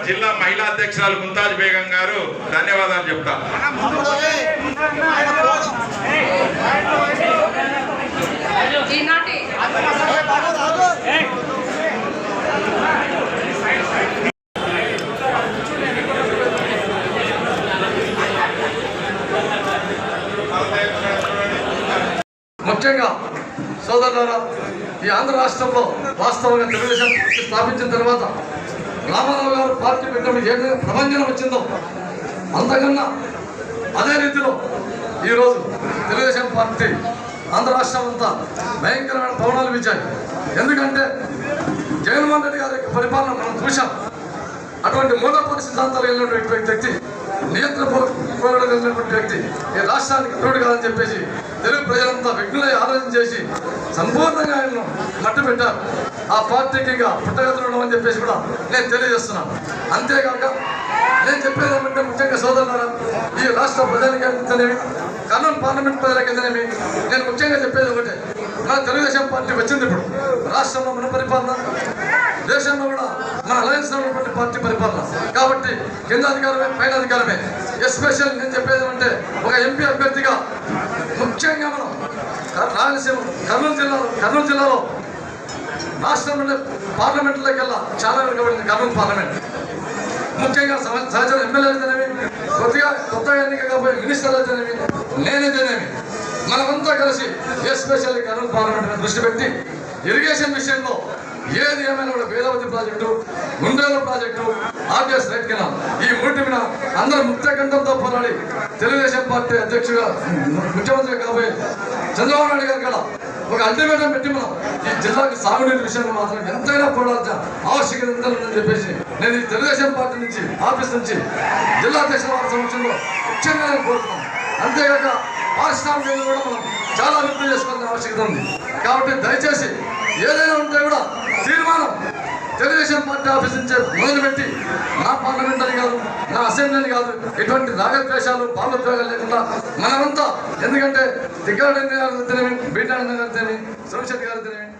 జిల్లా మహిళా అధ్యక్షురాలు ముంతాజ్ బేగం గారు ధన్యవాదాలు చెప్తారు. ముఖ్యంగా సోదరులారా, ఈ ఆంధ్ర రాష్ట్రంలో వాస్తవంగా తెలుగుదేశం స్థాపించిన తర్వాత రామారావు గారు పార్టీ పెట్టినప్పుడు ఏ ప్రభంజనం వచ్చిందో అంతకన్నా అదే రీతిలో ఈరోజు తెలుగుదేశం పార్టీ ఆంధ్ర రాష్ట్రం అంతా భయంకరమైన పవనాలు వీచాయి. ఎందుకంటే జగన్మోహన్ రెడ్డి గారి పరిపాలన మనం చూసాం. అటువంటి మూలపరి సిద్ధాంతాలు వెళ్ళినటువంటి వ్యక్తి, నియంత్రణ పోరాడగలిగినటువంటి వ్యక్తి ఈ రాష్ట్రానికి తోడు కాదని చెప్పేసి తెలుగు ప్రజలంతా విఘ్నులై ఆలోచన చేసి సంపూర్ణంగా ఆయన్ను మట్టు పెట్టారు. ఆ పార్టీకి ఇంకా పుట్టగతులు ఉండమని చెప్పేసి కూడా నేను తెలియజేస్తున్నాను. అంతేకాక నేను చెప్పేది ఏమంటే ముఖ్యంగా సోదరులారా, ఈ రాష్ట్ర ప్రజలకి అయితేనేమి, కర్నూలు పార్లమెంట్ ప్రజలకైతేనేమి నేను ముఖ్యంగా చెప్పేది ఒకటే, మన తెలుగుదేశం పార్టీ వచ్చింది. ఇప్పుడు రాష్ట్రంలో మన పరిపాలన, దేశంలో కూడా మన అలయన్స్ ఉన్నటువంటి పార్టీ పరిపాలన కాబట్టి కింద అధికారమే పైన అధికారమే. ఎస్పెషల్ నేను చెప్పేది అంటే ఒక ఎంపీ అభ్యర్థిగా ముఖ్యంగా మనం రాయలసీమ కర్నూలు జిల్లాలో రాష్ట్రంలోనే పార్లమెంట్లోకెల్లా చాలా వెనుకబడింది కర్నూలు పార్లమెంట్. ముఖ్యంగా సహచర ఎమ్మెల్యేలు అయితేనేమి, కొత్తగా ఎన్నిక కాబోయే మినిస్టర్లు అయితేనేమి, నేనైతేనేమి మనమంతా కలిసి ఎస్పెషల్లీ కర్నూలు పార్లమెంట్ దృష్టి పెట్టి ఇరిగేషన్ విషయంలో ఏది ఏమైనా కూడా Vedavathi project, Gundrela project, RTS right canal ఈ మూటి మీద అందరూ ముక్తకంఠంతో పోరాడి తెలుగుదేశం పార్టీ అధ్యక్షుడిగా ముఖ్యమంత్రి కాబోయే చంద్రబాబు నాయుడు గారు కూడా ఒక అల్టిమేటం పెట్టి మనం ఈ జిల్లాకి సాగునీటి విషయంలో మాత్రం ఎంతైనా పోరాడాల్సిన ఆవశ్యకత ఉందని చెప్పేసి నేను ఈ తెలుగుదేశం పార్టీ నుంచి ఆఫీస్ నుంచి జిల్లా అధ్యక్షుల వారి సమక్షంలో ముఖ్యంగా నేను కోరుతున్నాను. అంతేకాక పారిశ్రామిక కూడా మనం చాలా అభివృద్ధి చేసుకోవాల్సిన ఆవశ్యకత ఉంది. కాబట్టి దయచేసి ఏదైనా ఉంటే కూడా తీర్మానం తెలుగుదేశం పార్టీ ఆఫీస్ నుంచే మొదలుపెట్టి నా పార్లమెంట్ అని కాదు, నా అసెంబ్లీ అని కాదు, ఎటువంటి రాగద్వేషాలు భావోద్వేగాలు లేకుండా మనమంతా, ఎందుకంటే దిగ్గారెడ్డి గారు అయితేనేమి, బీటానంద గారు అయితేనేమి, సోమశెట్టి గారు అయితేనేమి